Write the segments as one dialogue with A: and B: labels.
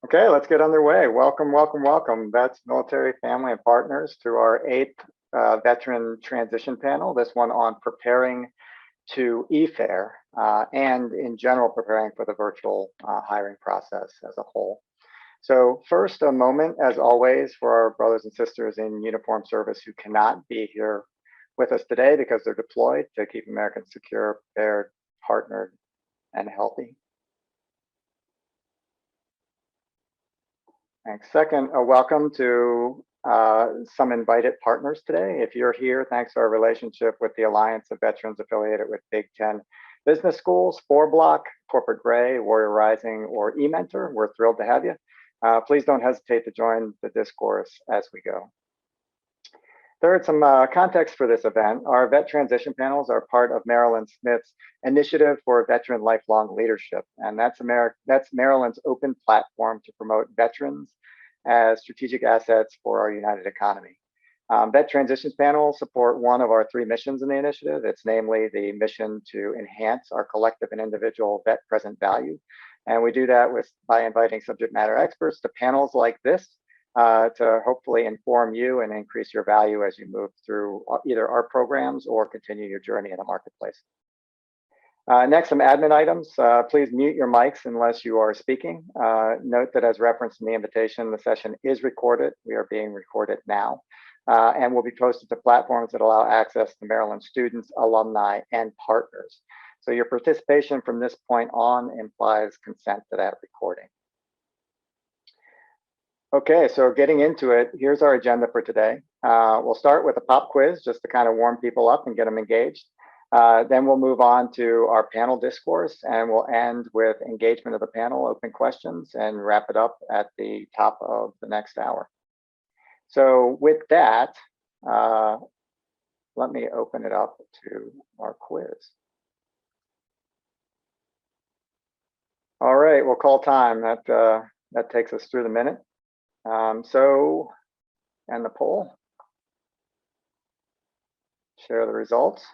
A: Okay, let's get underway. Welcome, welcome, welcome, vets, military, family, and partners to our 8th veteran transition panel, this one on preparing to eFair and in general preparing for the virtual hiring process as a whole. So first, a moment, as always, for our brothers and sisters in uniform service who cannot be here with us today because they're deployed to keep Americans secure, prepared, partnered, and healthy. Thanks. Second, a welcome to some invited partners today. If you're here, thanks to our relationship with the Alliance of Veterans affiliated with Big 10 Business Schools, 4Block, Corporate Gray, Warrior Rising, or eMentor, we're thrilled to have you. Please don't hesitate to join the discourse as we go. Third, some context for this event. Our vet transition panels are part of Maryland Smith's initiative for veteran lifelong leadership. And that's Maryland's open platform to promote veterans as strategic assets for our united economy. Vet transitions panels support one of our 3 missions in the initiative. It's namely the mission to enhance our collective and individual vet present value. And we do that by inviting subject matter experts to panels like this to hopefully inform you and increase your value as you move through either our programs or continue your journey in the marketplace. Next, some admin items. Please mute your mics unless you are speaking. Note that as referenced in the invitation, the session is recorded. We are being recorded now and will be posted to platforms that allow access to Maryland students, alumni, and partners. So your participation from this point on implies consent to that recording. Okay, so getting into it, here's our agenda for today. We'll start with a pop quiz just to kind of warm people up and get them engaged. Then we'll move on to our panel discourse, and we'll end with engagement of the panel, open questions, and wrap it up at the top of the next hour. So with that, let me open it up to our quiz. All right, we'll call time. That takes us through the minute. And the poll. Share the results.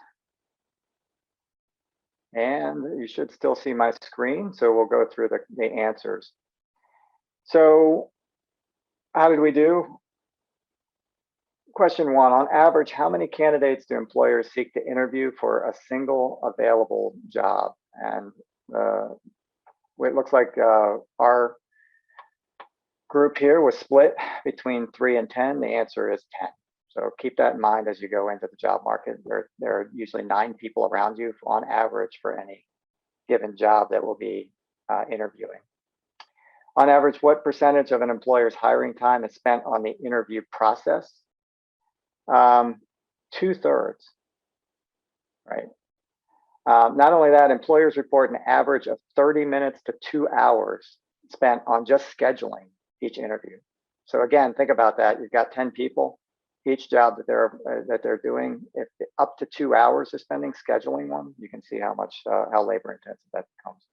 A: And you should still see my screen, so we'll go through the answers. So how did we do? Question 1, on average, how many candidates do employers seek to interview for a single available job? And it looks like our group here was split between 3 and 10. The answer is 10. So keep that in mind as you go into the job market. There are usually 9 people around you on average for any given job that will be interviewing. On average, what percentage of an employer's hiring time is spent on the interview process? 2/3, right? Not only that, employers report an average of 30 minutes to 2 hours spent on just scheduling each interview. So again, think about that. You've got 10 people, each job that they're doing. If up to 2 hours they're spending scheduling one, you can see how labor intensive that becomes.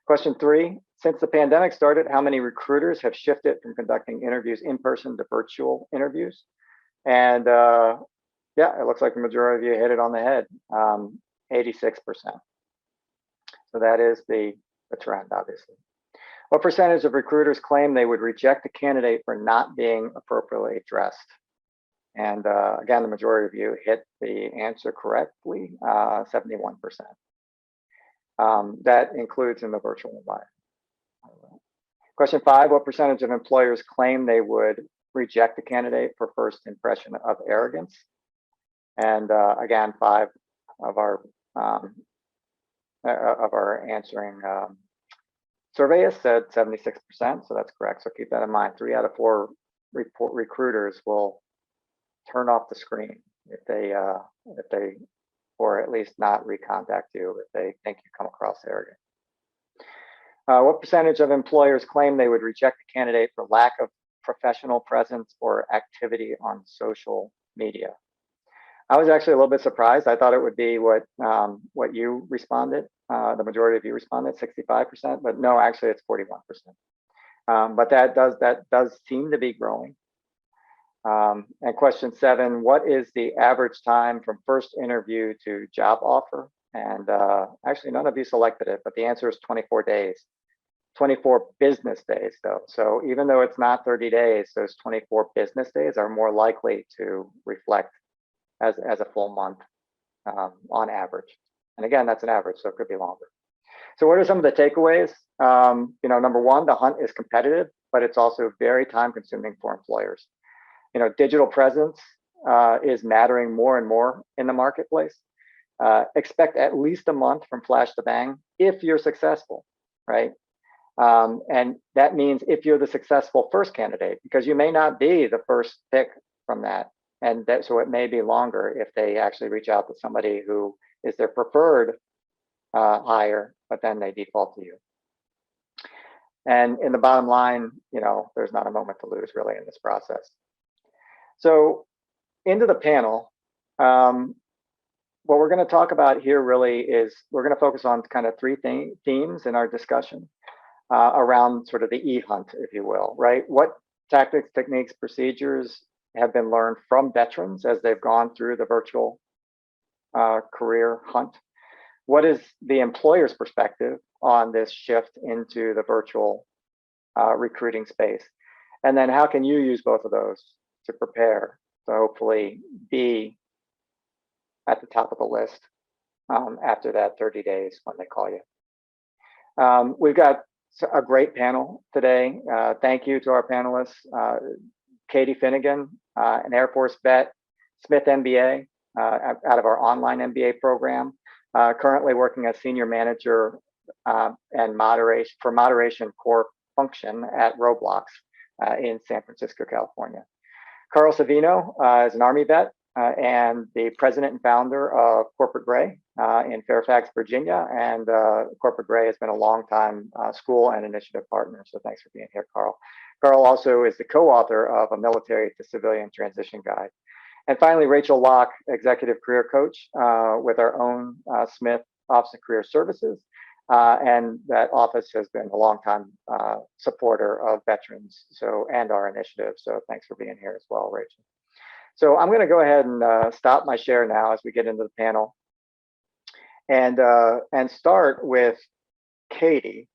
A: Question 3, since the pandemic started, how many recruiters have shifted from conducting interviews in person to virtual interviews? And yeah, it looks like the majority of you hit it on the head, 86%. So that is the trend, obviously. What percentage of recruiters claim they would reject a candidate for not being appropriately dressed? And again, the majority of you hit the answer correctly, 71%. That includes in the virtual environment. Question 5, what percentage of employers claim they would reject a candidate for first impression of arrogance? And again, 5 of our answering surveys said 76%, so that's correct. So keep that in mind. 3 out of 4 recruiters will turn off the screen if they or at least not recontact you if they think you come across arrogant. What percentage of employers claim they would reject a candidate for lack of professional presence or activity on social media? I was actually a little bit surprised. I thought it would be what you responded. The majority of you responded, 65%, but no, actually it's 41%. But that does seem to be growing. And question 7, what is the average time from first interview to job offer? And actually none of you selected it, but the answer is 24 days. 24 business days though. So even though it's not 30 days, those 24 business days are more likely to reflect as a full month on average. And again, that's an average, so it could be longer. So what are some of the takeaways? Number one, the hunt is competitive, but it's also very time consuming for employers. Digital presence is mattering more and more in the marketplace. Expect at least a month from flash to bang if you're successful, right? And that means if you're the successful first candidate, because you may not be the first pick from that. And so it may be longer if they actually reach out to somebody who is their preferred hire, but then they default to you. And in the bottom line, there's not a moment to lose really in this process. So into the panel, what we're going to talk about here really is we're going to focus on kind of three themes in our discussion around sort of the e-hunt, if you will, right? What tactics, techniques, procedures have been learned from veterans as they've gone through the virtual career hunt? What is the employer's perspective on this shift into the virtual recruiting space? And then how can you use both of those to prepare to hopefully be at the top of the list after that 30 days when they call you? We've got a great panel today. Thank you to our panelists. Katie Finnegan, an Air Force vet, Smith MBA, out of our online MBA program, currently working as senior manager and moderation core function at Roblox in San Francisco, California. Carl Savino is an Army vet and the president and founder of Corporate Gray in Fairfax, Virginia. And Corporate Gray has been a longtime school and initiative partner. So thanks for being here, Carl. Carl also is the co-author of a military to civilian transition guide. And finally, Rachel Locke, executive career coach with our own Smith Office of Career Services. And that office has been a longtime supporter of veterans and our initiative. So thanks for being here as well, Rachel. So I'm going to go ahead and stop my share now as we get into the panel and start with Katie.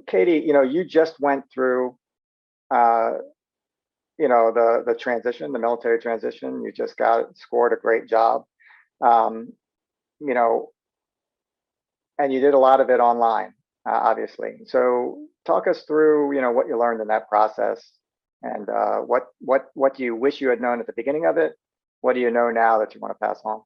A: Katie, you just went through the transition, the military transition. You just scored a great job, and you did a lot of it online, obviously. So talk us through, what you learned in that process, and what do you wish you had known at the beginning of it? What do you know now that you want to pass on?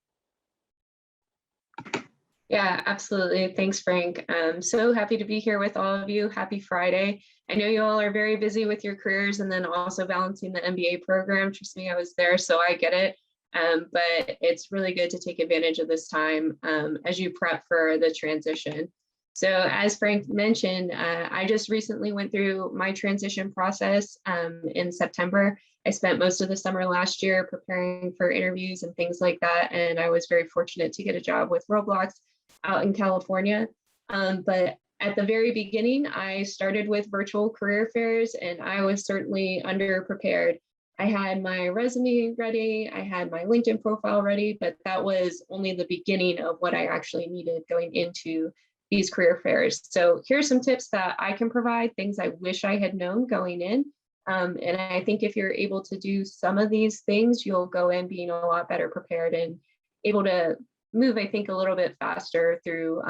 B: Yeah, absolutely. Thanks, Frank. I'm so happy to be here with all of you. Happy Friday. I know you all are very busy with your careers and then also balancing the MBA program. Trust me, I was there, so I get it. But it's really good to take advantage of this time as you prep for the transition. So as Frank mentioned, I just recently went through my transition process in September. I spent most of the summer last year preparing for interviews and things like that. And I was very fortunate to get a job with Roblox out in California. But at the very beginning, I started with virtual career fairs, and I was certainly underprepared. I had my resume ready, I had my LinkedIn profile ready, but that was only the beginning of what I actually needed going into these career fairs. So here's some tips that I can provide, things I wish I had known going in. And I think if you're able to do some of these things, you'll go in being a lot better prepared and able to move, I think, a little bit faster through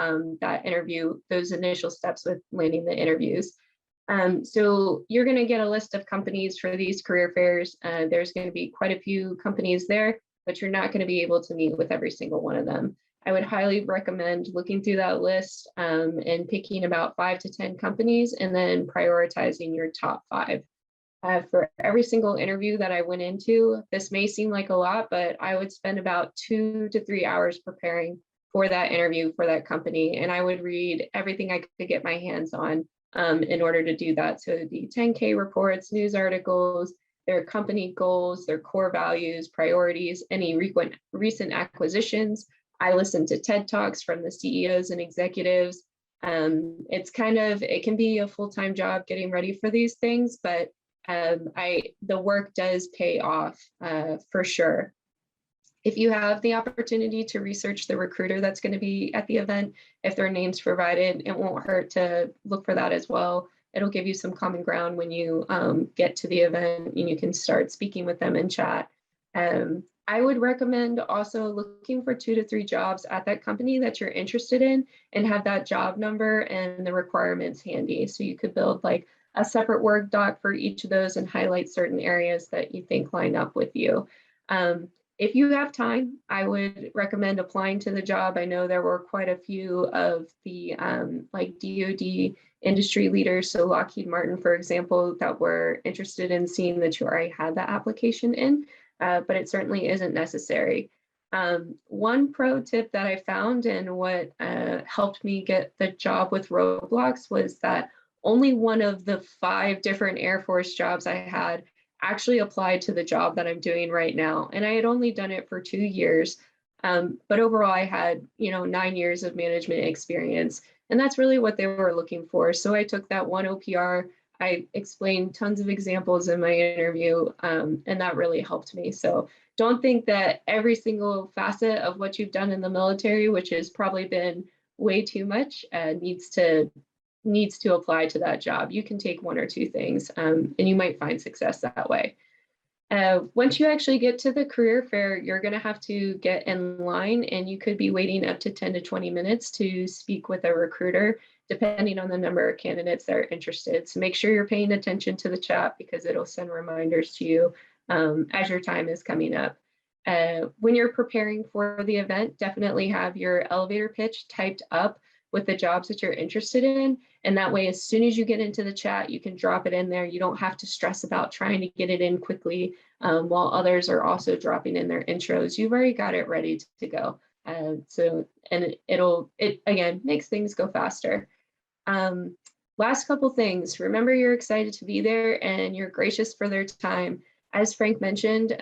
B: that interview, those initial steps with landing the interviews. So you're going to get a list of companies for these career fairs. There's going to be quite a few companies there, but you're not going to be able to meet with every single one of them. I would highly recommend looking through that list and picking about 5 to 10 companies and then prioritizing your top 5. For every single interview that I went into, this may seem like a lot, but I would spend about 2 to 3 hours preparing for that interview for that company. And I would read everything I could get my hands on in order to do that. So the 10K reports, news articles, their company goals, their core values, priorities, any recent acquisitions. I listened to TED Talks from the CEOs and executives. It can be a full-time job getting ready for these things, but the work does pay off for sure. If you have the opportunity to research the recruiter that's going to be at the event, if their name's provided, it won't hurt to look for that as well. It'll give you some common ground when you get to the event and you can start speaking with them in chat. I would recommend also looking for 2 to 3 jobs at that company that you're interested in and have that job number and the requirements handy. So you could build like a separate Word doc for each of those and highlight certain areas that you think line up with you. If you have time, I would recommend applying to the job. I know there were quite a few of the like DoD industry leaders, so Lockheed Martin, for example, that were interested in seeing that you already had that application in, but it certainly isn't necessary. One pro tip that I found and what helped me get the job with Roblox was that only one of the 5 different Air Force jobs I had actually applied to the job that I'm doing right now. And I had only done it for 2 years. But overall, I had, 9 years of management experience. And that's really what they were looking for. So I took that one OPR. I explained tons of examples in my interview, and that really helped me. So don't think that every single facet of what you've done in the military, which has probably been way too much, needs to apply to that job. You can take 1 or 2 things, and you might find success that way. Once you actually get to the career fair, you're going to have to get in line, and you could be waiting up to 10 to 20 minutes to speak with a recruiter, depending on the number of candidates that are interested. So make sure you're paying attention to the chat because it'll send reminders to you as your time is coming up. When you're preparing for the event, definitely have your elevator pitch typed up with the jobs that you're interested in. And that way, as soon as you get into the chat, you can drop it in there. You don't have to stress about trying to get it in quickly while others are also dropping in their intros. You've already got it ready to go. It again makes things go faster. Last couple things. Remember, you're excited to be there and you're gracious for their time. As Frank mentioned,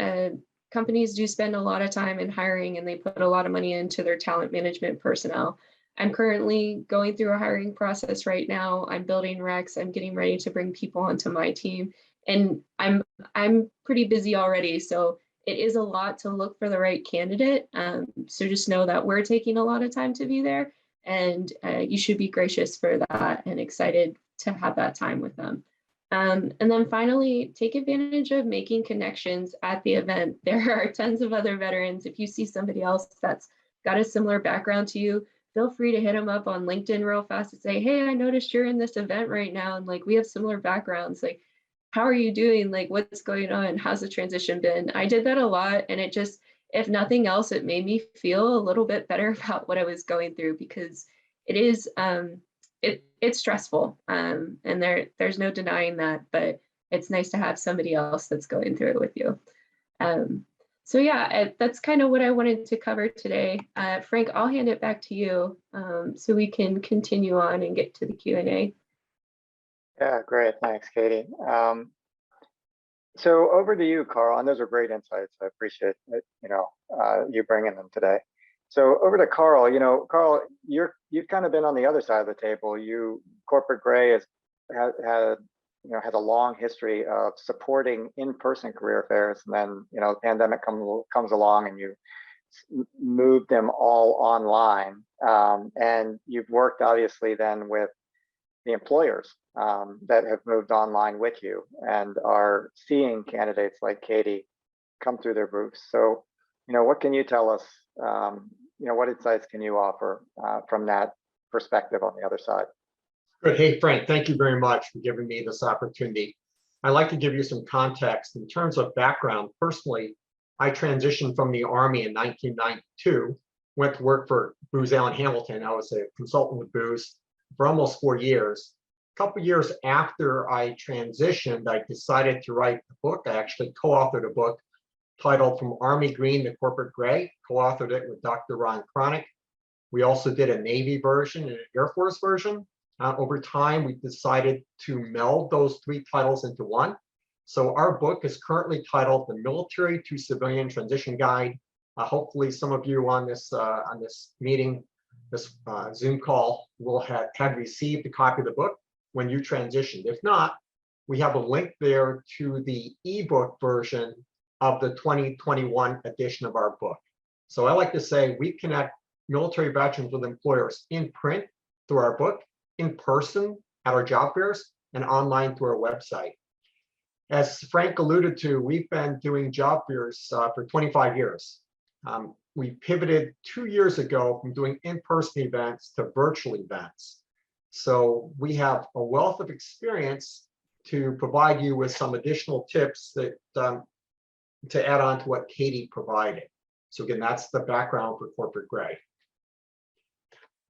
B: companies do spend a lot of time in hiring and they put a lot of money into their talent management personnel. I'm currently going through a hiring process right now. I'm building recs. I'm getting ready to bring people onto my team, and I'm pretty busy already. So it is a lot to look for the right candidate. So just know that we're taking a lot of time to be there, and you should be gracious for that and excited to have that time with them. And then finally, take advantage of making connections at the event. There are tons of other veterans. If you see somebody else that's got a similar background to you, feel free to hit them up on LinkedIn real fast and say, hey, I noticed you're in this event right now. And like, we have similar backgrounds. Like, how are you doing? Like, what's going on? How's the transition been? I did that a lot. And it just, if nothing else, it made me feel a little bit better about what I was going through, because it is, it's stressful. And there's no denying that, but it's nice to have somebody else that's going through it with you. So yeah, that's kind of what I wanted to cover today. Frank, I'll hand it back to you so we can continue on and get to the Q&A.
A: Yeah, great. Thanks, Katie. So over to you, Carl, and those are great insights. I appreciate it, you bringing them today. So over to Carl. Carl, you've kind of been on the other side of the table. Corporate Gray has had a long history of supporting in-person career fairs, and then the pandemic comes along and you moved them all online, and you've worked obviously then with the employers that have moved online with you and are seeing candidates like Katie come through their booths. So what can you tell us? What insights can you offer from that perspective on the other side?
C: Good. Hey, Frank, thank you very much for giving me this opportunity. I'd like to give you some context in terms of background. Personally, I transitioned from the Army in 1992, went to work for Booz Allen Hamilton. I was a consultant with Booz for almost 4 years. A couple of years after I transitioned, I decided to write a book. I actually co-authored a book titled From Army Green to Corporate Gray, co-authored it with Dr. Ron Cronick. We also did a Navy version and an Air Force version. Over time, we decided to meld those 3 titles into one. So our book is currently titled The Military to Civilian Transition Guide. Hopefully some of you on this meeting, this Zoom call, will have received a copy of the book when you transitioned. If not, we have a link there to the ebook version of the 2021 edition of our book. So I like to say we connect military veterans with employers in print through our book, in person at our job fairs, and online through our website. As Frank alluded to, we've been doing job fairs for 25 years. We pivoted 2 years ago from doing in-person events to virtual events. So we have a wealth of experience to provide you with some additional tips that to add on to what Katie provided. So again, that's the background for Corporate Gray.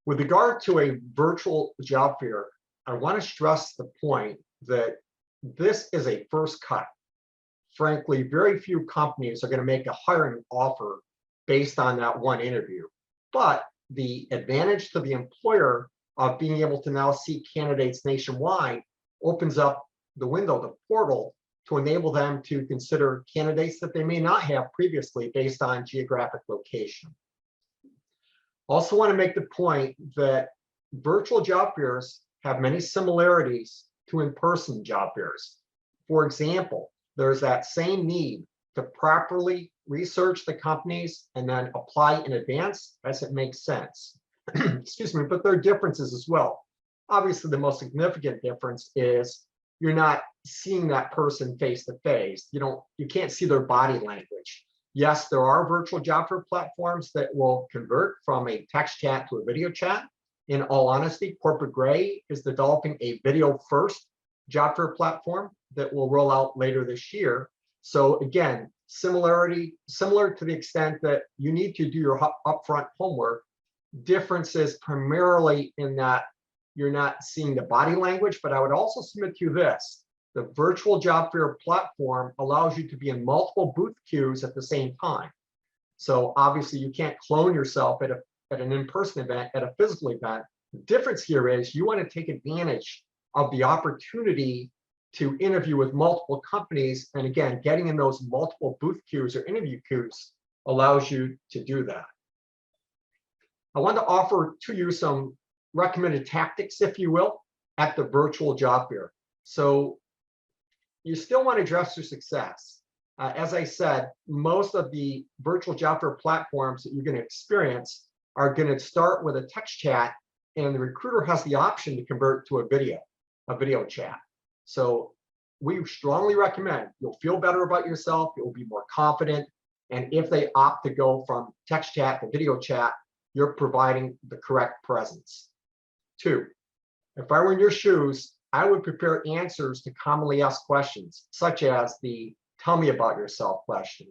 C: With regard to a virtual job fair, I want to stress the point that this is a first cut. Frankly, very few companies are going to make a hiring offer based on that one interview. But the advantage to the employer of being able to now see candidates nationwide opens up the window, the portal, to enable them to consider candidates that they may not have previously based on geographic location. Also want to make the point that virtual job fairs have many similarities to in-person job fairs. For example, there's that same need to properly research the companies and then apply in advance as it makes sense. Excuse me, but there are differences as well. Obviously, the most significant difference is you're not seeing that person face to face. You can't see their body language. Yes, there are virtual job fair platforms that will convert from a text chat to a video chat. In all honesty, Corporate Gray is developing a video first job fair platform that will roll out later this year. So again, similar to the extent that you need to do your upfront homework. Differences primarily in that you're not seeing the body language, but I would also submit to you this. The virtual job fair platform allows you to be in multiple booth queues at the same time. So obviously you can't clone yourself at an in-person event, at a physical event. The difference here is you want to take advantage of the opportunity to interview with multiple companies. And again, getting in those multiple booth queues or interview queues allows you to do that. I want to offer to you some recommended tactics, if you will, at the virtual job fair. So you still want to dress for success. As I said, most of the virtual job fair platforms that you're going to experience are going to start with a text chat, and the recruiter has the option to convert to a video chat. So we strongly recommend you'll feel better about yourself, you'll be more confident, and if they opt to go from text chat to video chat, you're providing the correct presence. 2, if I were in your shoes, I would prepare answers to commonly asked questions, such as the "tell me about yourself" question.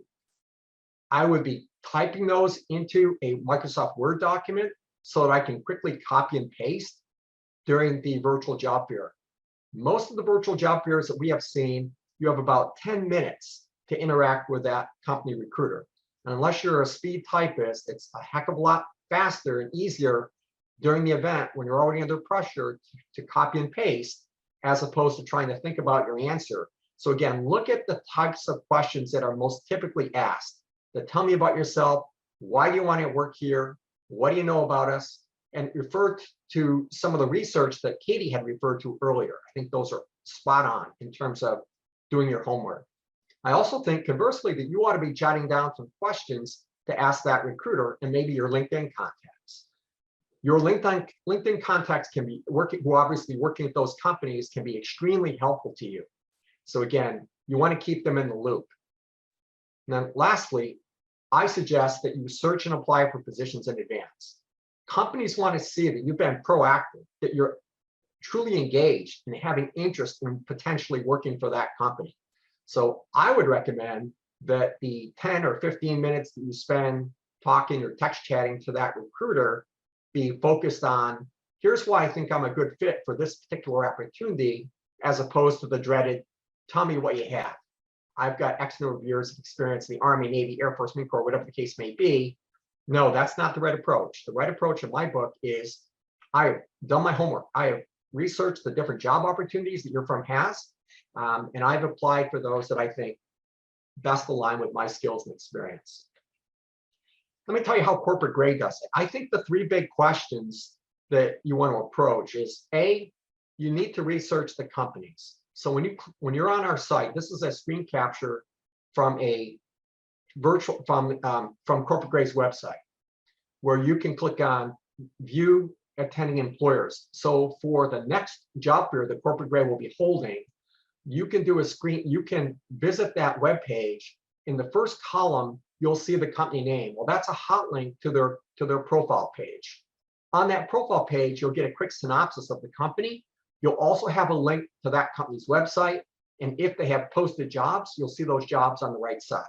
C: I would be typing those into a Microsoft Word document so that I can quickly copy and paste during the virtual job fair. Most of the virtual job fairs that we have seen, you have about 10 minutes to interact with that company recruiter. And unless you're a speed typist, it's a heck of a lot faster and easier during the event when you're already under pressure to copy and paste, as opposed to trying to think about your answer. So again, look at the types of questions that are most typically asked. The "tell me about yourself," "why do you want to work here," "what do you know about us," and refer to some of the research that Katie had referred to earlier. I think those are spot on in terms of doing your homework. I also think conversely that you ought to be jotting down some questions to ask that recruiter and maybe your LinkedIn contacts. Your LinkedIn contacts can be who obviously working at those companies can be extremely helpful to you. So again, you want to keep them in the loop. And then lastly, I suggest that you search and apply for positions in advance. Companies want to see that you've been proactive, that you're truly engaged and having interest in potentially working for that company. So I would recommend that the 10 or 15 minutes that you spend talking or text chatting to that recruiter be focused on, here's why I think I'm a good fit for this particular opportunity, as opposed to the dreaded, "tell me what you have. I've got X number of years of experience in the Army, Navy, Air Force, Marine Corps," whatever the case may be. No, that's not the right approach. The right approach in my book is, I've done my homework. I have researched the different job opportunities that your firm has, and I've applied for those that I think best align with my skills and experience. Let me tell you how Corporate Gray does it. I think the 3 big questions that you want to approach is, A, you need to research the companies. So when you're on our site, this is a screen capture from a from Corporate Gray's website, where you can click on View Attending Employers. So for the next job fair that Corporate Gray will be holding, you can do a screen. You can visit that web page. In the first column, you'll see the company name. Well, that's a hot link to their profile page. On that profile page, you'll get a quick synopsis of the company. You'll also have a link to that company's website. And if they have posted jobs, you'll see those jobs on the right side.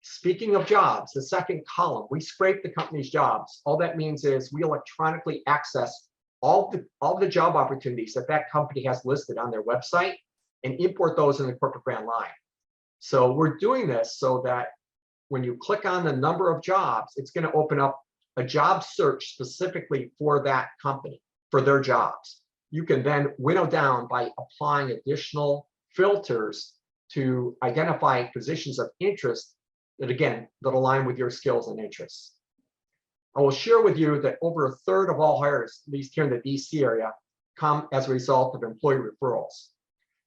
C: Speaking of jobs, the second column, we scrape the company's jobs. All that means is we electronically access all the job opportunities that that company has listed on their website and import those in the Corporate Gray Online. So we're doing this so that when you click on the number of jobs, it's going to open up a job search specifically for that company, for their jobs. You can then winnow down by applying additional filters to identify positions of interest that, again, that align with your skills and interests. I will share with you that over a third of all hires, at least here in the DC area, come as a result of employee referrals.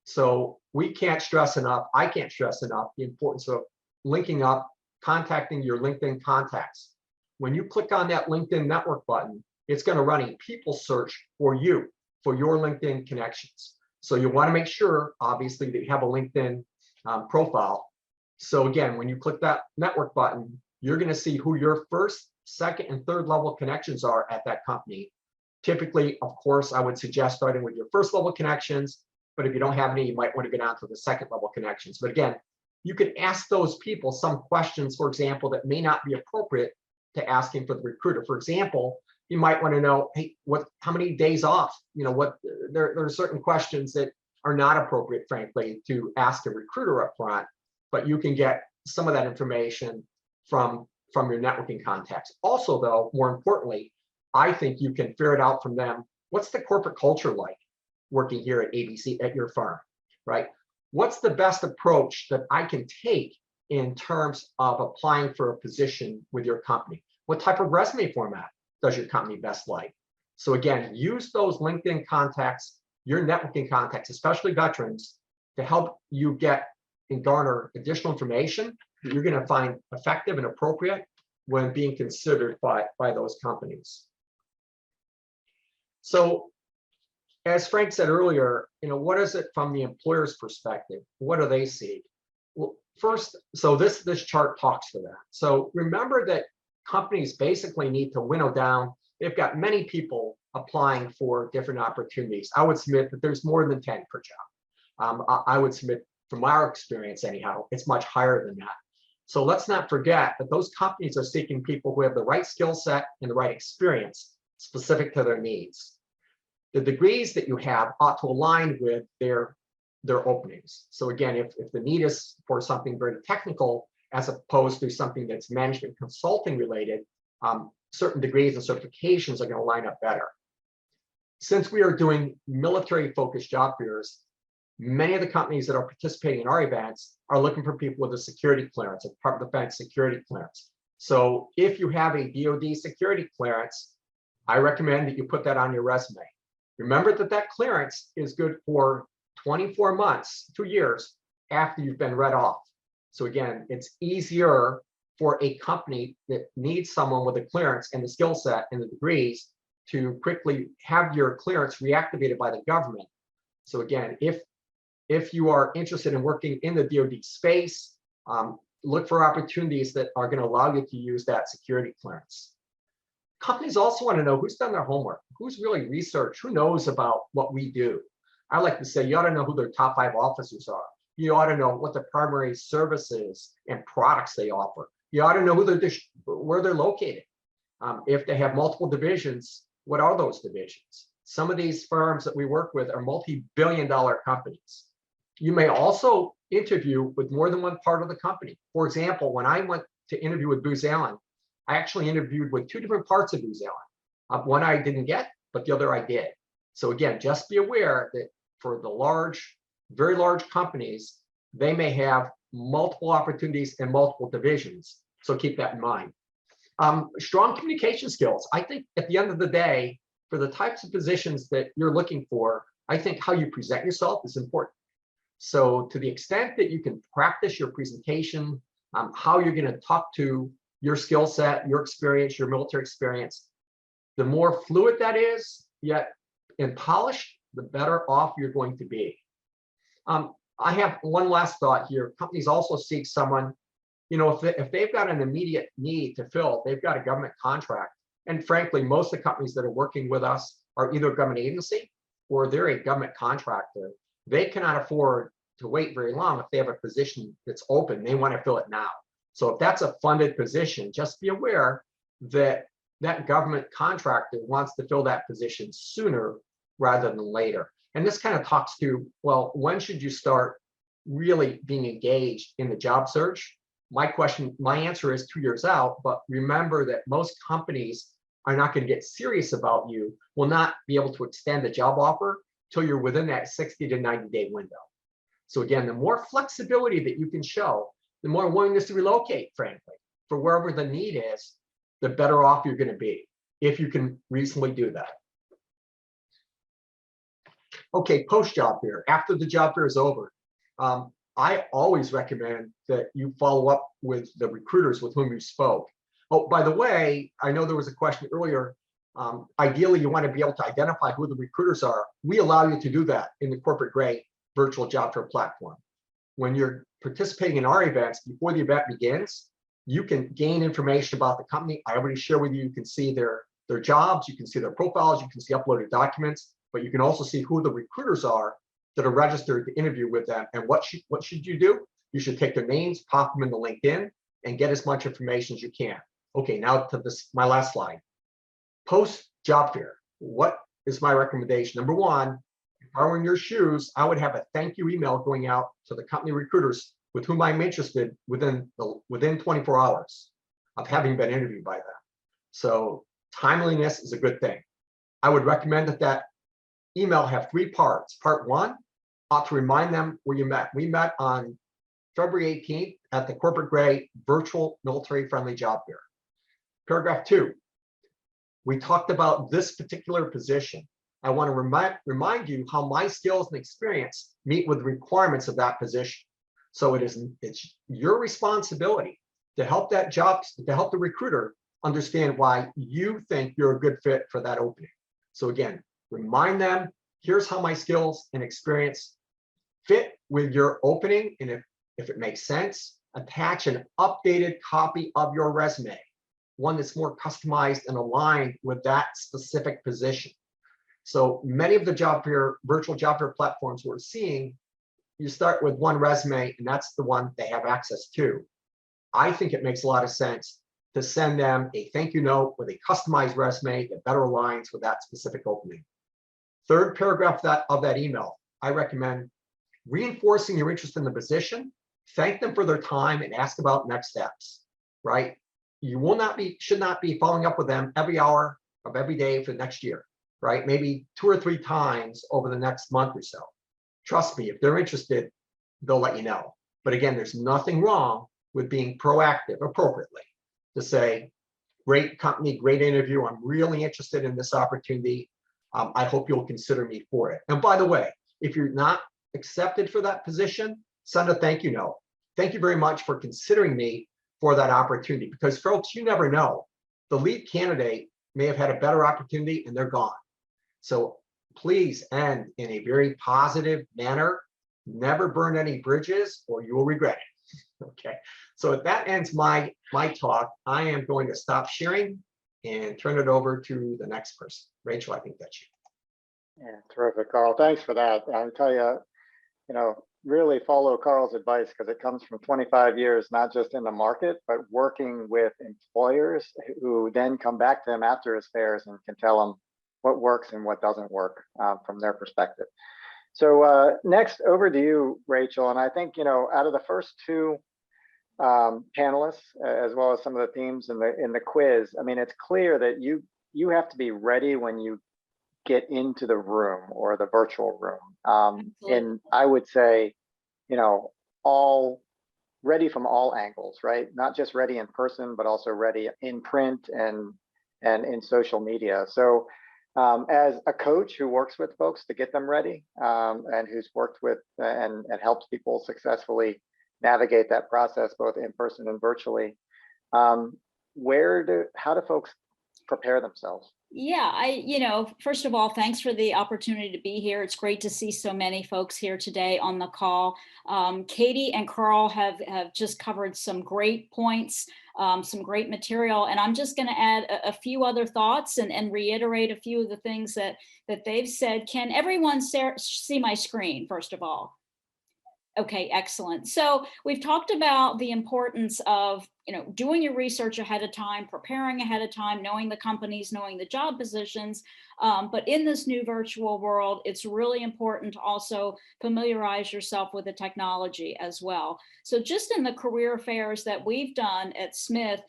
C: So we can't stress enough, I can't stress enough the importance of linking up, contacting your LinkedIn contacts. When you click on that LinkedIn network button, it's going to run a people search for you, for your LinkedIn connections. So you want to make sure, obviously, that you have a LinkedIn profile. So again, when you click that network button, you're going to see who your first, second, and third level connections are at that company. Typically, of course, I would suggest starting with your first level connections, but if you don't have any, you might want to go down to the second level connections. But again, you can ask those people some questions, for example, that may not be appropriate to asking for the recruiter. For example, you might want to know, hey, how many days off? You know, there are certain questions that are not appropriate, frankly, to ask a recruiter up front, but you can get some of that information from your networking contacts. Also, though, more importantly, I think you can ferret out from them, what's the corporate culture like working here at ABC, at your firm, right? What's the best approach that I can take in terms of applying for a position with your company? What type of resume format does your company best like? So again, use those LinkedIn contacts, your networking contacts, especially veterans, to help you get and garner additional information that you're going to find effective and appropriate when being considered by those companies. So as Frank said earlier, you know, what is it from the employer's perspective? What do they see? Well, first, so this chart talks to that. So remember that companies basically need to winnow down. They've got many people applying for different opportunities. I would submit that there's more than 10 per job. I would submit, from our experience anyhow, it's much higher than that. So let's not forget that those companies are seeking people who have the right skill set and the right experience specific to their needs. The degrees that you have ought to align with their openings. So again, if the need is for something very technical, as opposed to something that's management consulting related, certain degrees and certifications are going to line up better. Since we are doing military-focused job fairs, many of the companies that are participating in our events are looking for people with a security clearance, a Department of Defense security clearance. So if you have a DoD security clearance, I recommend that you put that on your resume. Remember that clearance is good for 24 months, 2 years after you've been read off. So again, it's easier for a company that needs someone with a clearance and the skill set and the degrees to quickly have your clearance reactivated by the government. So again, if you are interested in working in the DoD space, look for opportunities that are going to allow you to use that security clearance. Companies also want to know who's done their homework, who's really researched, who knows about what we do. I like to say you ought to know who their top 5 officers are. You ought to know what the primary services and products they offer. You ought to know where they're located. If they have multiple divisions, what are those divisions? Some of these firms that we work with are multi-billion-dollar companies. You may also interview with more than one part of the company. For example, when I went to interview with Booz Allen, I actually interviewed with 2 different parts of Booz Allen. One I didn't get, but the other I did. So again, just be aware that for the very large companies, they may have multiple opportunities and multiple divisions. So keep that in mind. Strong communication skills. I think at the end of the day, for the types of positions that you're looking for, I think how you present yourself is important. So to the extent that you can practice your presentation, how you're going to talk to your skill set, your experience, your military experience. The more fluid that is, yet and polished, the better off you're going to be. I have one last thought here. Companies also seek someone, if they've got an immediate need to fill, they've got a government contract. And frankly, most of the companies that are working with us are either a government agency or they're a government contractor. They cannot afford to wait very long if they have a position that's open. They want to fill it now. So if that's a funded position, just be aware that that government contractor wants to fill that position sooner rather than later. And this kind of talks to, well, when should you start really being engaged in the job search? My answer is 2 years out, but remember that most companies are not going to get serious about you, will not be able to extend the job offer till you're within that 60 to 90-day window. So again, the more flexibility that you can show, the more willingness to relocate, frankly, for wherever the need is, the better off you're going to be if you can reasonably do that. Okay, post-job fair. After the job fair is over, I always recommend that you follow up with the recruiters with whom you spoke. Oh, by the way, I know there was a question earlier. Ideally, you want to be able to identify who the recruiters are. We allow you to do that in the corporate grade virtual job fair platform. When you're participating in our events, before the event begins, you can gain information about the company. I already share with you, you can see their jobs, you can see their profiles, you can see uploaded documents, but you can also see who the recruiters are that are registered to interview with them. And what should you do? You should take their names, pop them into LinkedIn, and get as much information as you can. Okay, now to my last slide. Post job fair, what is my recommendation? Number one, if I were in your shoes, I would have a thank you email going out to the company recruiters with whom I'm interested within 24 hours of having been interviewed by them. So timeliness is a good thing. I would recommend that email have 3 parts. Part 1, ought to remind them where you met. We met on February 18th at the Corporate Grade Virtual Military Friendly Job Fair. Paragraph 2, we talked about this particular position. I want to remind you how my skills and experience meet with the requirements of that position. So it's your responsibility to help the recruiter understand why you think you're a good fit for that opening. So again, remind them, here's how my skills and experience fit with your opening. And if it makes sense, attach an updated copy of your resume, one that's more customized and aligned with that specific position. So many of the virtual job fair platforms we're seeing, you start with one resume and that's the one they have access to. I think it makes a lot of sense to send them a thank you note with a customized resume that better aligns with that specific opening. Third paragraph of that email, I recommend reinforcing your interest in the position, thank them for their time and ask about next steps, right? You should not be following up with them every hour of every day for the next year, right? Maybe 2 or 3 times over the next month or so. Trust me, if they're interested, they'll let you know. But again, there's nothing wrong with being proactive appropriately to say, great company, great interview. I'm really interested in this opportunity. I hope you'll consider me for it. And by the way, if you're not accepted for that position, send a thank you note. Thank you very much for considering me for that opportunity, because folks, you never know. The lead candidate may have had a better opportunity and they're gone. So please end in a very positive manner. Never burn any bridges or you will regret it. Okay, so if that ends my talk, I am going to stop sharing and turn it over to the next person. Rachel, I think that's you.
A: Yeah, terrific, Carl. Thanks for that. I'll tell you, really follow Carl's advice because it comes from 25 years, not just in the market, but working with employers who then come back to him after his fairs and can tell them what works and what doesn't work from their perspective. So next over to you, Rachel. And I think, out of the first 2 panelists, as well as some of the themes in the quiz, I mean, it's clear that you have to be ready when you get into the room or the virtual room. And I would say, all ready from all angles, right? Not just ready in person, but also ready in print and in social media. So as a coach who works with folks to get them ready and who's worked with and helps people successfully navigate that process both in person and virtually. How do folks prepare themselves?
D: Yeah, first of all, thanks for the opportunity to be here. It's great to see so many folks here today on the call. Katie and Carl have just covered some great points, some great material, and I'm just going to add a few other thoughts and reiterate a few of the things that they've said. Can everyone see my screen, first of all? Okay, excellent. So we've talked about the importance of, doing your research ahead of time, preparing ahead of time, knowing the companies, knowing the job positions. But in this new virtual world, it's really important to also familiarize yourself with the technology as well. So just in the career fairs that we've done at Smith,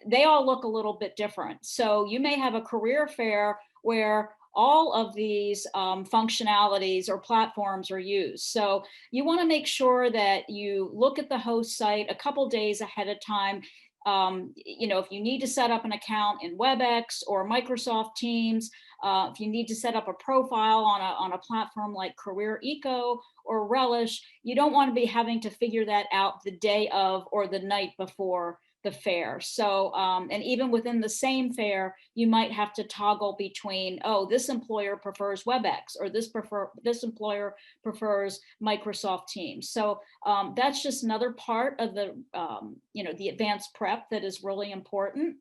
D: they all look a little bit different. So you may have a career fair where all of these functionalities or platforms are used. So you want to make sure that you look at the host site a couple days ahead of time. If you need to set up an account in WebEx or Microsoft Teams, if you need to set up a profile on a platform like Career Eco or Relish, you don't want to be having to figure that out the day of or the night before the fair. So, and even within the same fair, you might have to toggle between, this employer prefers WebEx, or this employer prefers Microsoft Teams. So that's just another part of the, the advanced prep that is really important.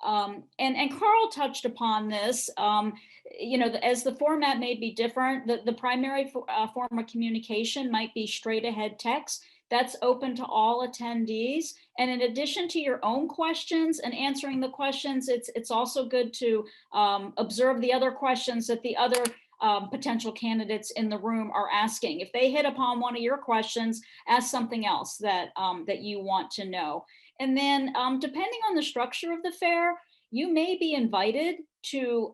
D: And Carl touched upon this, as the format may be different, the primary form of communication might be straight ahead text. That's open to all attendees. And in addition to your own questions and answering the questions, it's also good to observe the other questions that the other potential candidates in the room are asking. If they hit upon one of your questions, ask something else that you want to know. And then depending on the structure of the fair, you may be invited to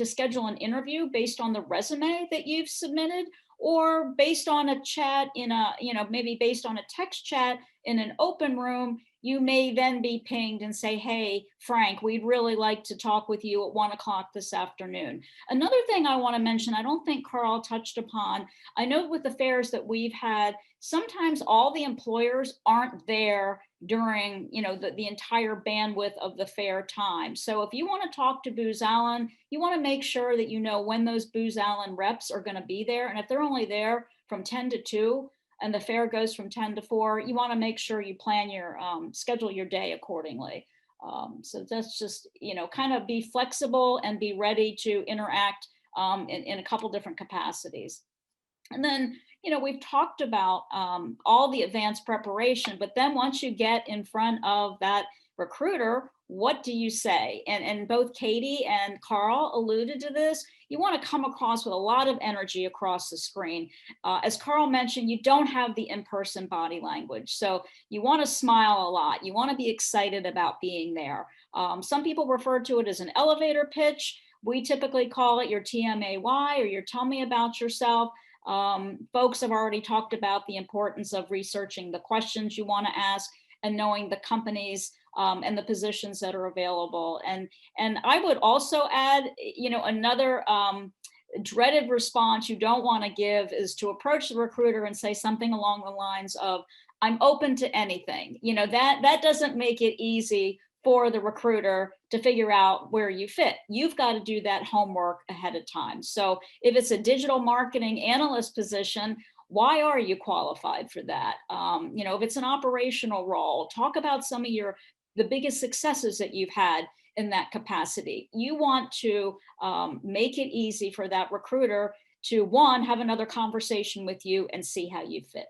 D: schedule an interview based on the resume that you've submitted, or based on a chat maybe based on a text chat in an open room. You may then be pinged and say, hey, Frank, we'd really like to talk with you at 1 o'clock this afternoon. Another thing I want to mention, I don't think Carl touched upon, I know with the fairs that we've had, sometimes all the employers aren't there during the entire bandwidth of the fair time. So if you want to talk to Booz Allen, you want to make sure that you know when those Booz Allen reps are going to be there. And if they're only there from 10 to 2 and the fair goes from 10 to 4, you want to make sure you plan your schedule your day accordingly. So that's just, kind of be flexible and be ready to interact in a couple different capacities. And then, we've talked about all the advanced preparation, but then once you get in front of that recruiter, what do you say? And both Katie and Carl alluded to this. You want to come across with a lot of energy across the screen. As Carl mentioned, you don't have the in-person body language. So you want to smile a lot. You want to be excited about being there. Some people refer to it as an elevator pitch. We typically call it your TMAY, or your tell me about yourself. Folks have already talked about the importance of researching the questions you want to ask and knowing the companies and the positions that are available. And I would also add, another dreaded response you don't want to give is to approach the recruiter and say something along the lines of, I'm open to anything. That doesn't make it easy for the recruiter to figure out where you fit. You've got to do that homework ahead of time. So if it's a digital marketing analyst position, why are you qualified for that? If it's an operational role, talk about some of the biggest successes that you've had in that capacity. You want to make it easy for that recruiter to, one, have another conversation with you and see how you fit.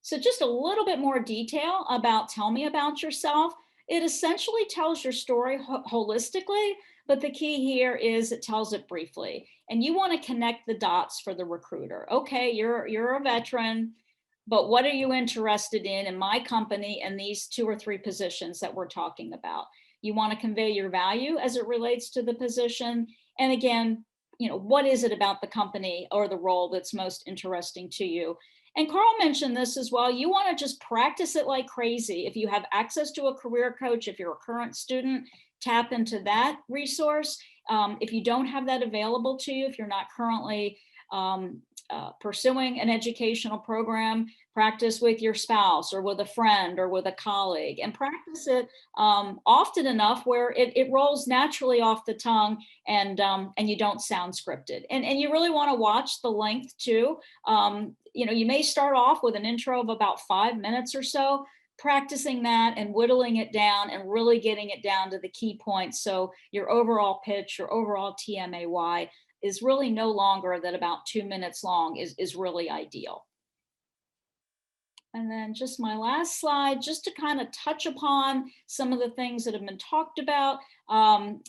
D: So just a little bit more detail about tell me about yourself. It essentially tells your story holistically, but the key here is it tells it briefly. And you want to connect the dots for the recruiter. Okay, you're a veteran, but what are you interested in my company and these 2 or 3 positions that we're talking about? You want to convey your value as it relates to the position. And again, what is it about the company or the role that's most interesting to you? And Carl mentioned this as well. You want to just practice it like crazy. If you have access to a career coach, if you're a current student, tap into that resource. If you don't have that available to you, if you're not currently pursuing an educational program, practice with your spouse or with a friend or with a colleague, and practice it often enough where it rolls naturally off the tongue, and you don't sound scripted. And you really want to watch the length too. You may start off with an intro of about 5 minutes or so, practicing that and whittling it down and really getting it down to the key points. So your overall pitch, your overall TMAY is really no longer than about 2 minutes long is really ideal. And then just my last slide, just to kind of touch upon some of the things that have been talked about.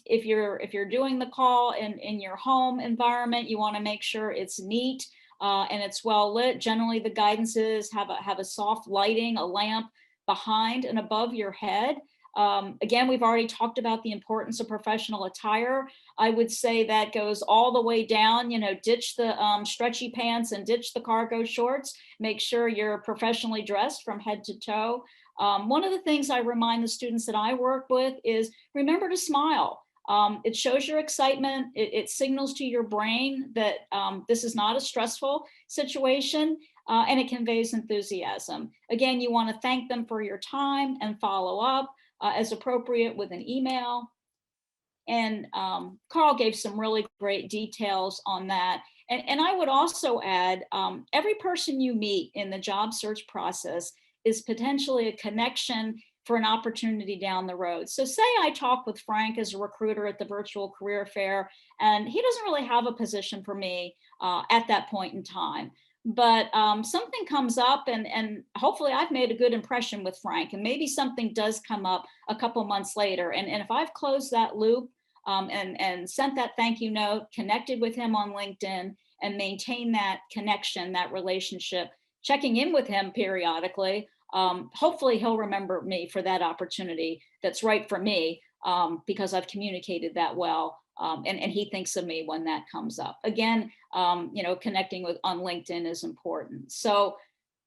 D: If you're doing the call in your home environment, you want to make sure it's neat and it's well lit. Generally, the guidance is have a soft lighting, a lamp behind and above your head. Again, we've already talked about the importance of professional attire. I would say that goes all the way down, ditch the stretchy pants and ditch the cargo shorts. Make sure you're professionally dressed from head to toe. One of the things I remind the students that I work with is remember to smile. It shows your excitement. It signals to your brain that this is not a stressful situation. And it conveys enthusiasm. Again, you want to thank them for your time and follow up as appropriate with an email. And Carl gave some really great details on that. And I would also add, every person you meet in the job search process is potentially a connection for an opportunity down the road. So say I talk with Frank as a recruiter at the virtual career fair, and he doesn't really have a position for me at that point in time. But something comes up and hopefully I've made a good impression with Frank, and maybe something does come up a couple months later. And if I've closed that loop and sent that thank you note, connected with him on LinkedIn and maintain that connection, that relationship, checking in with him periodically, hopefully he'll remember me for that opportunity that's right for me because I've communicated that well. And he thinks of me when that comes up. Again, connecting with on LinkedIn is important. So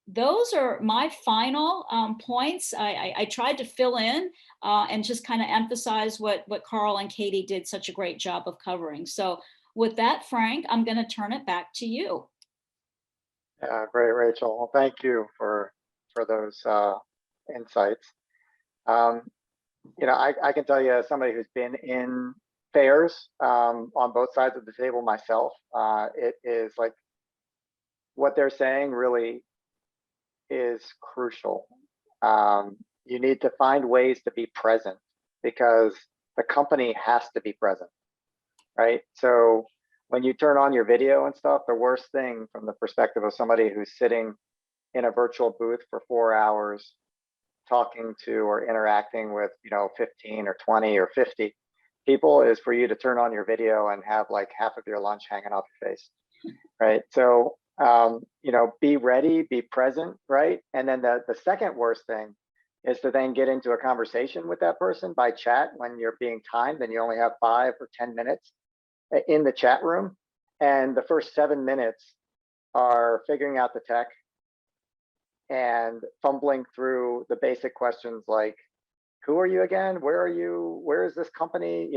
D: those are my final points. I tried to fill in and just kind of emphasize what Carl and Katie did such a great job of covering. So with that, Frank, I'm going to turn it back to you.
A: Yeah, great, Rachel. Well, thank you for those insights. I can tell you as somebody who's been in fairs on both sides of the table myself, it is like what they're saying really is crucial. You need to find ways to be present because the company has to be present, right? So when you turn on your video and stuff, the worst thing from the perspective of somebody who's sitting in a virtual booth for 4 hours talking to or interacting with 15 or 20 or 50 people is for you to turn on your video and have like half of your lunch hanging off your face, right? So be ready, be present, right? And then the second worst thing is to then get into a conversation with that person by chat when you're being timed and you only have 5 or 10 minutes in the chat room, and the first 7 minutes are figuring out the tech and fumbling through the basic questions like, who are you again? Where are you? Where is this company?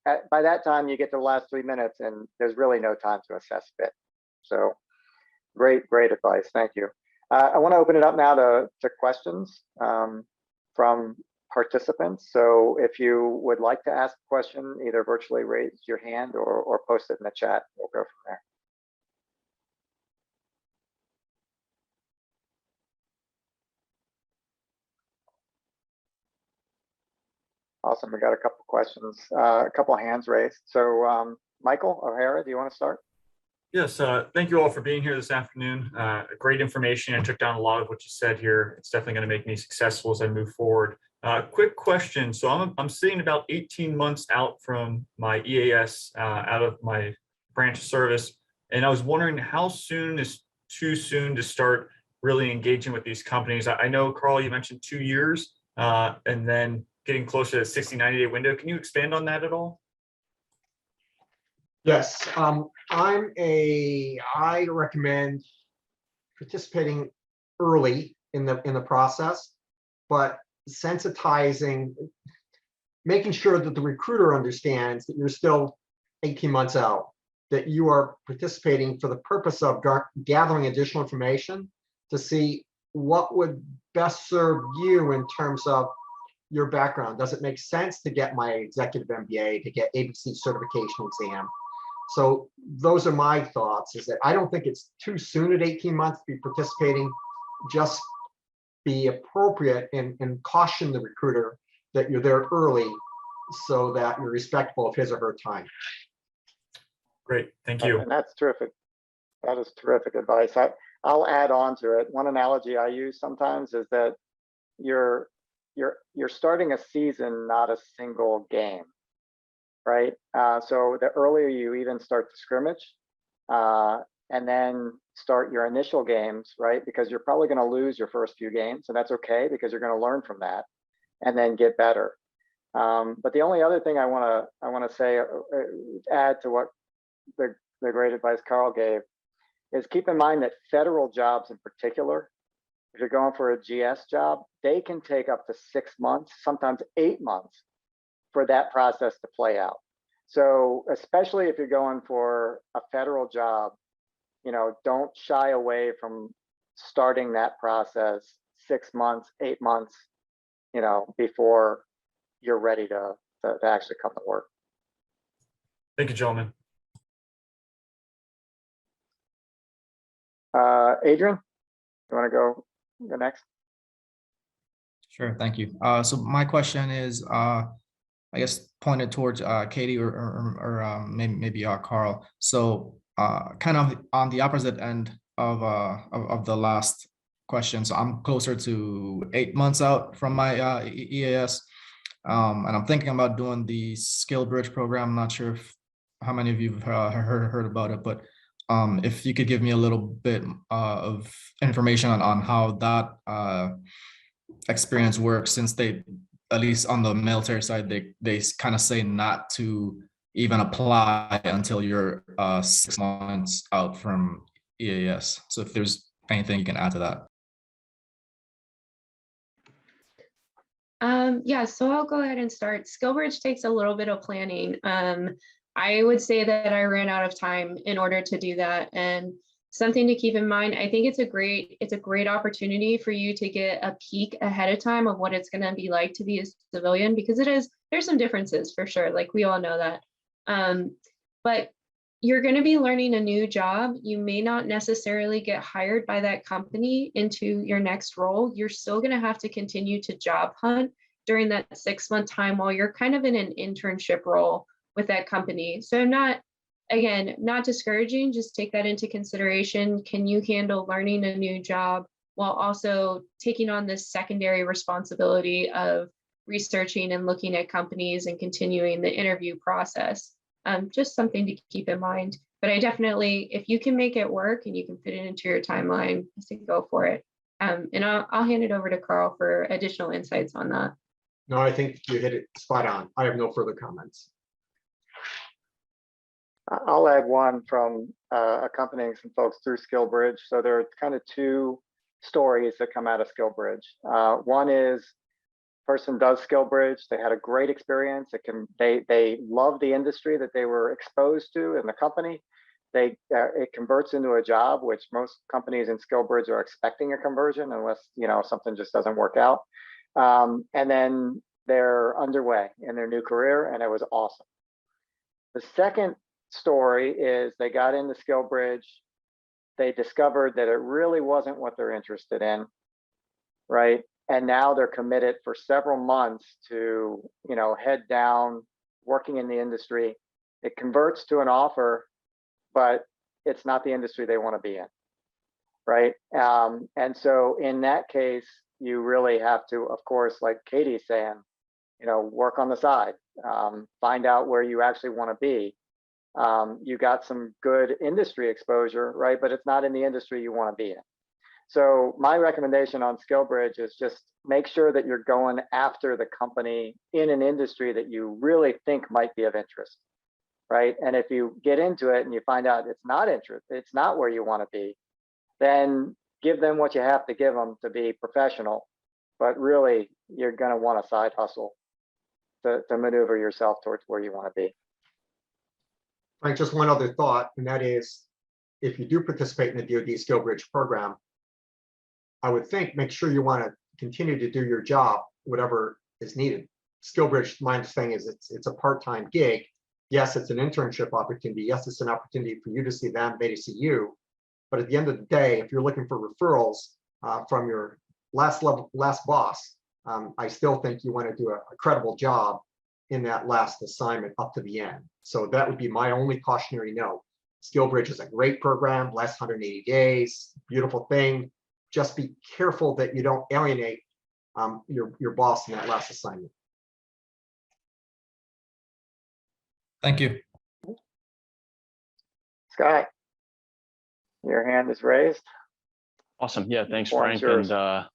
A: By that time you get to the last 3 minutes and there's really no time to assess fit. So great advice. Thank you. I want to open it up now to questions from participants. So if you would like to ask a question, either virtually raise your hand or post it in the chat. We'll go from there. Awesome. We got a couple questions, a couple hands raised. So Michael O'Hara, do you want to start?
E: Yes, thank you all for being here this afternoon. Great information. I took down a lot of what you said here. It's definitely going to make me successful as I move forward. Quick question. So I'm sitting about 18 months out from my EAS, out of my branch of service. And I was wondering how soon is too soon to start really engaging with these companies. I know, Carl, you mentioned 2 years and then getting closer to the 60, 90-day window. Can you expand on that at all?
C: Yes, I recommend participating early in the process, but sensitizing, making sure that the recruiter understands that you're still 18 months out. that you are participating for the purpose of gathering additional information to see what would best serve you in terms of your background. Does it make sense to get my executive MBA, to get ABC certification exam? So those are my thoughts, is that I don't think it's too soon at 18 months to be participating. Just be appropriate and caution the recruiter that you're there early so that you're respectful of his or her time.
E: Great, thank you.
A: And that's terrific. That is terrific advice. I'll add on to it. One analogy I use sometimes is that you're starting a season, not a single game, right? So the earlier you even start the scrimmage, and then start your initial games, right? Because you're probably going to lose your first few games, and that's okay because you're going to learn from that and then get better. But the only other thing I want to say, add to what the great advice Carl gave, is keep in mind that federal jobs in particular, if you're going for a GS job, they can take up to 6 months, sometimes 8 months for that process to play out. So especially if you're going for a federal job, don't shy away from starting that process 6 months, 8 months, before you're ready to actually come to work.
E: Thank you, gentlemen.
A: Adrian, you want to go next?
F: Sure, thank you. So my question is, I guess pointed towards Katie or maybe Carl. So kind of on the opposite end of the last question. So I'm closer to 8 months out from my EAS, and I'm thinking about doing the Skill Bridge program. I'm not sure how many of you have heard about it, but if you could give me a little bit of information on how that experience works, since they, at least on the military side, they kind of say not to even apply until you're 6 months out from EAS. So if there's anything you can add to that.
B: Yeah, so I'll go ahead and start. SkillBridge takes a little bit of planning. I would say that I ran out of time in order to do that. And something to keep in mind, I think it's a great opportunity for you to get a peek ahead of time of what it's going to be like to be a civilian, because there's some differences for sure. Like, we all know that. But you're going to be learning a new job. You may not necessarily get hired by that company into your next role. You're still going to have to continue to job hunt during that 6 month time while you're kind of in an internship role with that company. So I'm not discouraging, just take that into consideration. Can you handle learning a new job while also taking on this secondary responsibility of researching and looking at companies and continuing the interview process? Just something to keep in mind. But I definitely, if you can make it work and you can fit it into your timeline, I say go for it. And I'll hand it over to Carl for additional insights on that.
C: No, I think you hit it spot on. I have no further comments.
A: I'll add one from accompanying some folks through SkillBridge. So there are kind of two stories that come out of SkillBridge. One is person does SkillBridge, they had a great experience. They love the industry that they were exposed to in the company. It converts into a job, which most companies in SkillBridge are expecting a conversion unless something just doesn't work out. And then they're underway in their new career, and it was awesome. The second story is they got into SkillBridge, they discovered that it really wasn't what they're interested in, right? And now they're committed for several months to, head down, working in the industry. It converts to an offer, but it's not the industry they want to be in, right? And so in that case, you really have to, of course, like Katie's saying, work on the side, find out where you actually want to be. You got some good industry exposure, right? But it's not in the industry you want to be in. So my recommendation on SkillBridge is just make sure that you're going after the company in an industry that you really think might be of interest, right? And if you get into it and you find out it's not where you want to be, then give them what you have to give them to be professional. But really, you're going to want a side hustle to maneuver yourself towards where you want to be.
C: Frank, just one other thought, and that is, if you do participate in the DoD Skill Bridge program, I would think, make sure you want to continue to do your job, whatever is needed. Skill Bridge, my understanding is it's a part-time gig. Yes, it's an internship opportunity. Yes, it's an opportunity for you to see them, they to see you. But at the end of the day, if you're looking for referrals from your last boss, I still think you want to do a credible job in that last assignment up to the end. So that would be my only cautionary note. SkillBridge is a great program, last 180 days, beautiful thing. Just be careful that you don't alienate your boss in that last assignment.
F: Thank you.
A: Scott, your hand is raised.
G: Awesome. Yeah, thanks,
A: Floor is
G: Frank.
A: yours.
G: And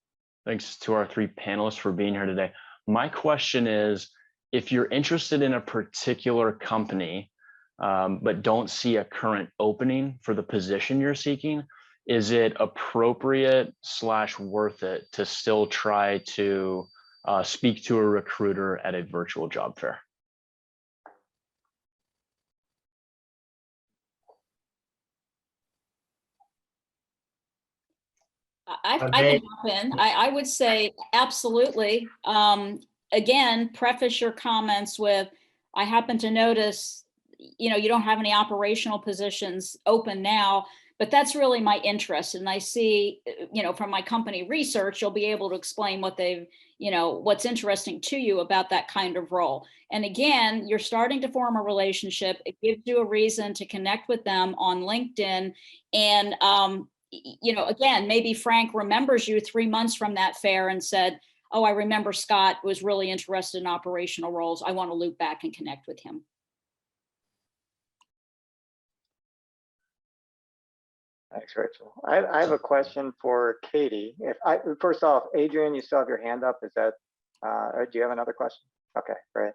G: thanks to our three panelists for being here today. My question is, if you're interested in a particular company, but don't see a current opening for the position you're seeking, is it appropriate / worth it to still try to speak to a recruiter at a virtual job fair?
D: I can hop in. I would say absolutely. Again, preface your comments with, I happen to notice, you don't have any operational positions open now, but that's really my interest. And I see, from my company research, you'll be able to explain what they've, what's interesting to you about that kind of role. And again, you're starting to form a relationship. It gives you a reason to connect with them on LinkedIn. And, again, maybe Frank remembers you 3 months from that fair and said, oh, I remember Scott was really interested in operational roles. I want to loop back and connect with him.
A: Thanks, Rachel. I have a question for Katie. First off, Adrian, you still have your hand up. Is that, or do you have another question? Okay, great.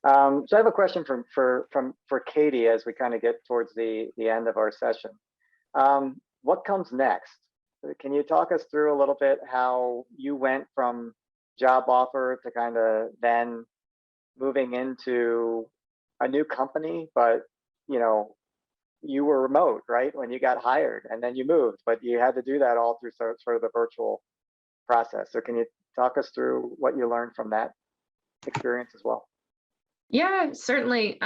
A: So I have a question for Katie as we kind of get towards the end of our session. What comes next? Can you talk us through a little bit how you went from job offer to kind of then moving into a new company, but you were remote, right, when you got hired, and then you moved, but you had to do that all through sort of the virtual process. So can you talk us through what you learned from that experience as well?
B: Yeah, certainly.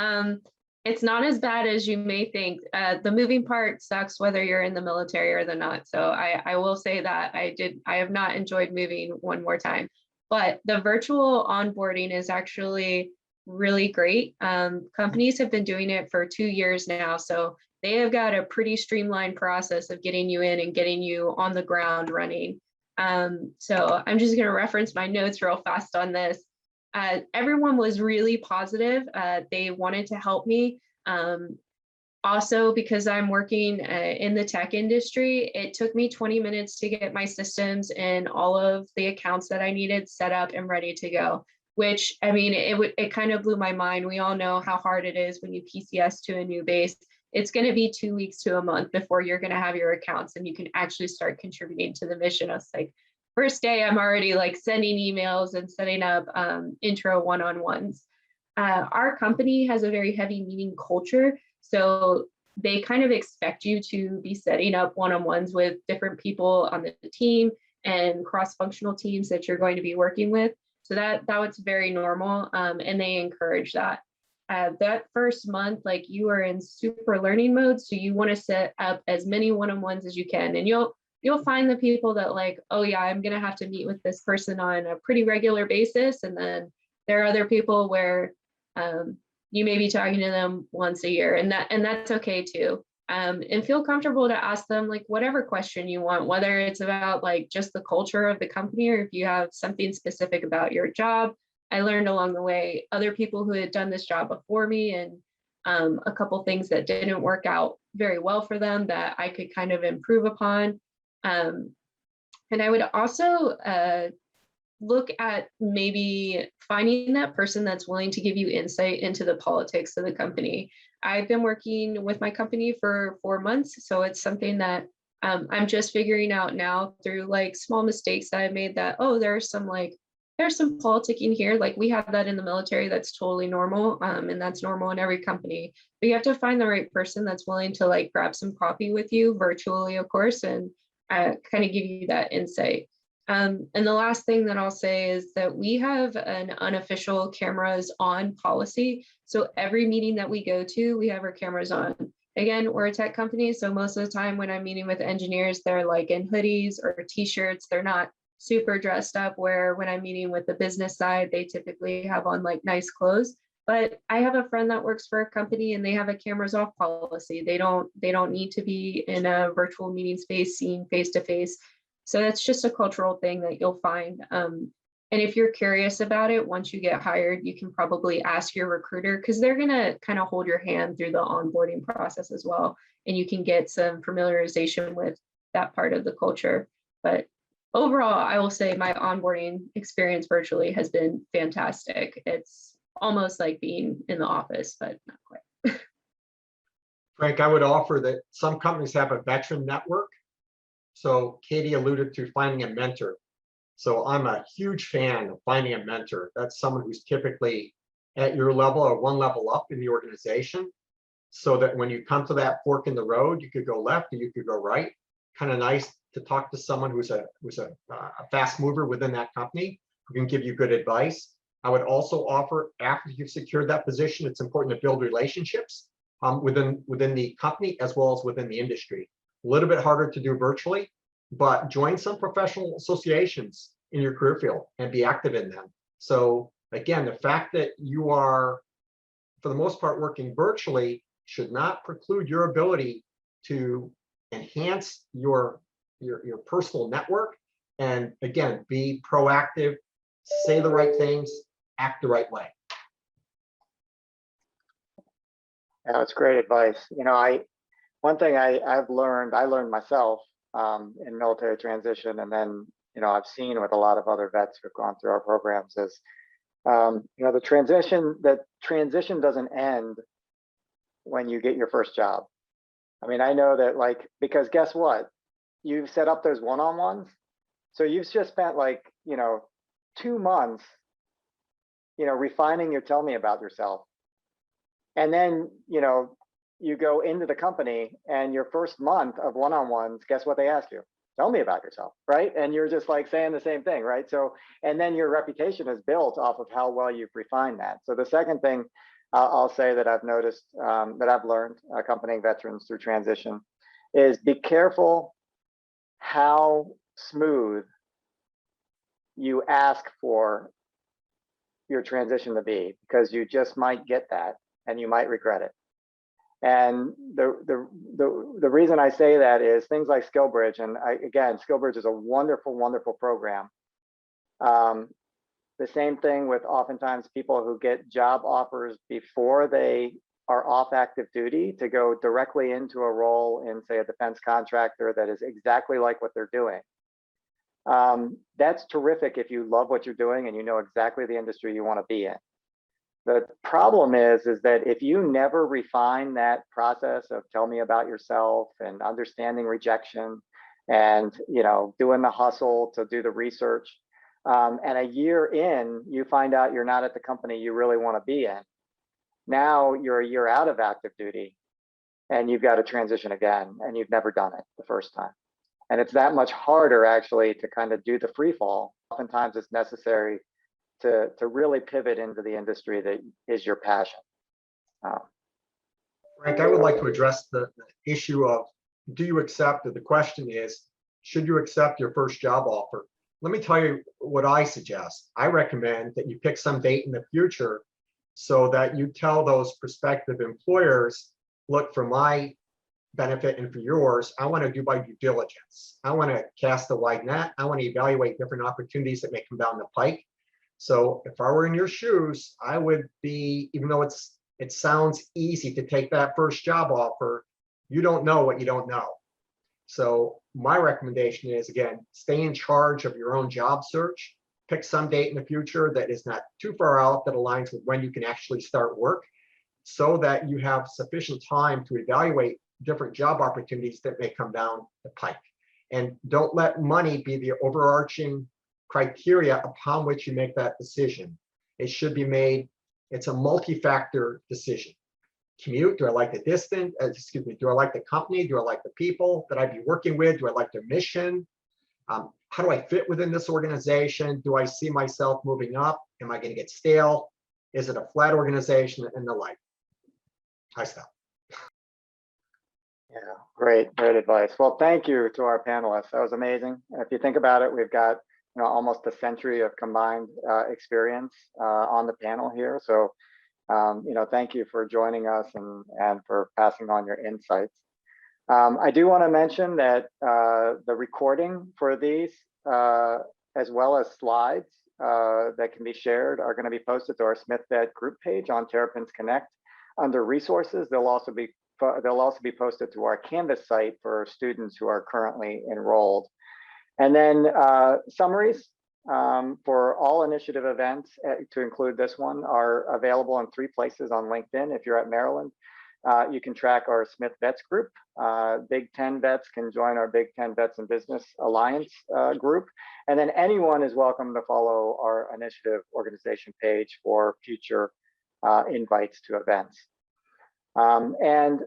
B: It's not as bad as you may think. The moving part sucks whether you're in the military or not. So I will say that I have not enjoyed moving one more time, but the virtual onboarding is actually really great. Companies have been doing it for 2 years now. So they have got a pretty streamlined process of getting you in and getting you on the ground running. So I'm just going to reference my notes real fast on this. Everyone was really positive. They wanted to help me. Also, because I'm working in the tech industry, it took me 20 minutes to get my systems and all of the accounts that I needed set up and ready to go, which, I mean, it kind of blew my mind. We all know how hard it is when you PCS to a new base. It's going to be 2 weeks to a month before you're going to have your accounts and you can actually start contributing to the mission. I was like, first day, I'm already like sending emails and setting up intro one-on-ones. Our company has a very heavy meeting culture. So they kind of expect you to be setting up one-on-ones with different people on the team and cross-functional teams that you're going to be working with. So that was very normal, and they encourage that. That first month, like, you are in super learning mode. So you want to set up as many one-on-ones as you can. And you'll find the people that like, oh yeah, I'm going to have to meet with this person on a pretty regular basis. And then there are other people where you may be talking to them once a year, and that's okay too. And feel comfortable to ask them like whatever question you want, whether it's about like just the culture of the company, or if you have something specific about your job. I learned along the way other people who had done this job before me, and a couple things that didn't work out very well for them that I could kind of improve upon. And I would also look at maybe finding that person that's willing to give you insight into the politics of the company. I've been working with my company for 4 months, so it's something that I'm just figuring out now through like small mistakes that I made, that, oh, there are some like there's some politicking here. Like we have that in the military. That's totally normal. And that's normal in every company. But you have to find the right person that's willing to like grab some coffee with you virtually, of course, and kind of give you that insight. And the last thing that I'll say is that we have an unofficial cameras on policy. So every meeting that we go to, we have our cameras on. Again, we're a tech company, so most of the time when I'm meeting with engineers, they're like in hoodies or t-shirts. They're not super dressed up, where when I'm meeting with the business side, they typically have on like nice clothes. But I have a friend that works for a company and they have a cameras off policy. They don't need to be in a virtual meeting space seen face to face. So that's just a cultural thing that you'll find. And if you're curious about it, once you get hired, you can probably ask your recruiter, because they're gonna kind of hold your hand through the onboarding process as well. And you can get some familiarization with that part of the culture. But overall, I will say my onboarding experience virtually has been fantastic. It's almost like being in the office, but not quite.
C: Frank, I would offer that some companies have a veteran network. So Katie alluded to finding a mentor. So I'm a huge fan of finding a mentor. That's someone who's typically at your level or one level up in the organization, so that when you come to that fork in the road, you could go left and you could go right. Kind of nice to talk to someone who's a fast mover within that company who can give you good advice. I would also offer, after you've secured that position, it's important to build relationships within the company as well as within the industry. A little bit harder to do virtually, but join some professional associations in your career field and be active in them. So again, the fact that you are, for the most part, working virtually should not preclude your ability to enhance your personal network. And again, be proactive, say the right things, act the right way.
A: Yeah, that's great advice. You know, one thing I learned myself in military transition, and then, you know, I've seen with a lot of other vets who've gone through our programs is, you know, the transition doesn't end when you get your first job. I mean, I know that, like, because guess what? You've set up those one-on-ones. So you've just spent like, you know, 2 months, you know, refining your tell me about yourself. And then, you know, you go into the company and your first month of one-on-ones, guess what they ask you? Tell me about yourself, right? And you're just like saying the same thing, right? So, and then your reputation is built off of how well you've refined that. So the second thing I'll say that I've noticed, that I've learned accompanying veterans through transition, is be careful how smooth you ask for your transition to be, because you just might get that and you might regret it. And the reason I say that is things like SkillBridge, and again, SkillBridge is a wonderful, wonderful program. The same thing with oftentimes people who get job offers before they are off active duty to go directly into a role in, say, a defense contractor that is exactly like what they're doing. That's terrific if you love what you're doing and you know exactly the industry you want to be in. The problem is that if you never refine that process of tell me about yourself and understanding rejection and, you know, doing the hustle to do the research, and a year in, you find out you're not at the company you really want to be in. Now you're a year out of active duty and you've got to transition again, and you've never done it the first time. And it's that much harder actually to kind of do the free fall. Oftentimes it's necessary to really pivot into the industry that is your passion.
C: Frank, I would like to address the issue of, do you accept, the question is, should you accept your first job offer? Let me tell you what I suggest. I recommend that you pick some date in the future so that you tell those prospective employers, look, for my benefit and for yours, I want to do my due diligence. I want to cast a wide net. I want to evaluate different opportunities that may come down the pike. So if I were in your shoes, I would be, even though it sounds easy to take that first job offer, you don't know what you don't know. So my recommendation is, again, stay in charge of your own job search. Pick some date in the future that is not too far out, that aligns with when you can actually start work, so that you have sufficient time to evaluate different job opportunities that may come down the pike. And don't let money be the overarching criteria upon which you make that decision. It should be made, it's a multi-factor decision. Commute, do I like the distance? Excuse me, do I like the company? Do I like the people that I'd be working with? Do I like their mission? How do I fit within this organization? Do I see myself moving up? Am I going to get stale? Is it a flat organization, and the like? I stop.
A: Yeah, great advice. Well, thank you to our panelists. That was amazing. If you think about it, we've got almost a century of combined experience on the panel here. So thank you for joining us and for passing on your insights. I do want to mention that the recording for these, as well as slides that can be shared, are going to be posted to our Smith Vet group page on Terrapins Connect. Under resources, they'll also be posted to our Canvas site for students who are currently enrolled. And then summaries for all initiative events, to include this one, are available in 3 places on LinkedIn. If you're at Maryland, you can track our Smith Vets group. Big Ten vets can join our Big Ten Vets and Business Alliance group. And then anyone is welcome to follow our initiative organization page for future invites to events. And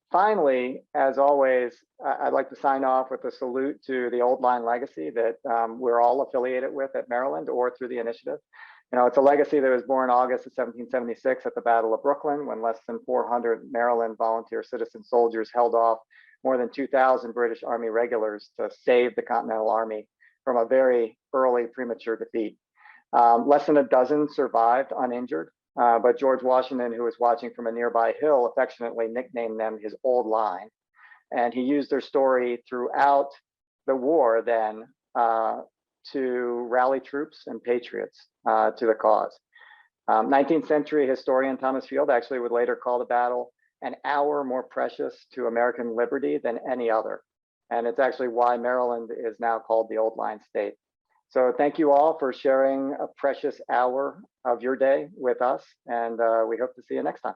A: finally, as always, I'd like to sign off with a salute to the Old Line legacy that we're all affiliated with at Maryland or through the initiative. It's a legacy that was born August of 1776 at the Battle of Brooklyn, when less than 400 Maryland volunteer citizen soldiers held off more than 2,000 British Army regulars to save the Continental Army from a very early premature defeat. Less than a dozen survived uninjured, but George Washington, who was watching from a nearby hill, affectionately nicknamed them his Old Line. And he used their story throughout the war then to rally troops and patriots to the cause. 19th century historian Thomas Field actually would later call the battle an hour more precious to American liberty than any other. And it's actually why Maryland is now called the Old Line State. So thank you all for sharing a precious hour of your day with us, and we hope to see you next time.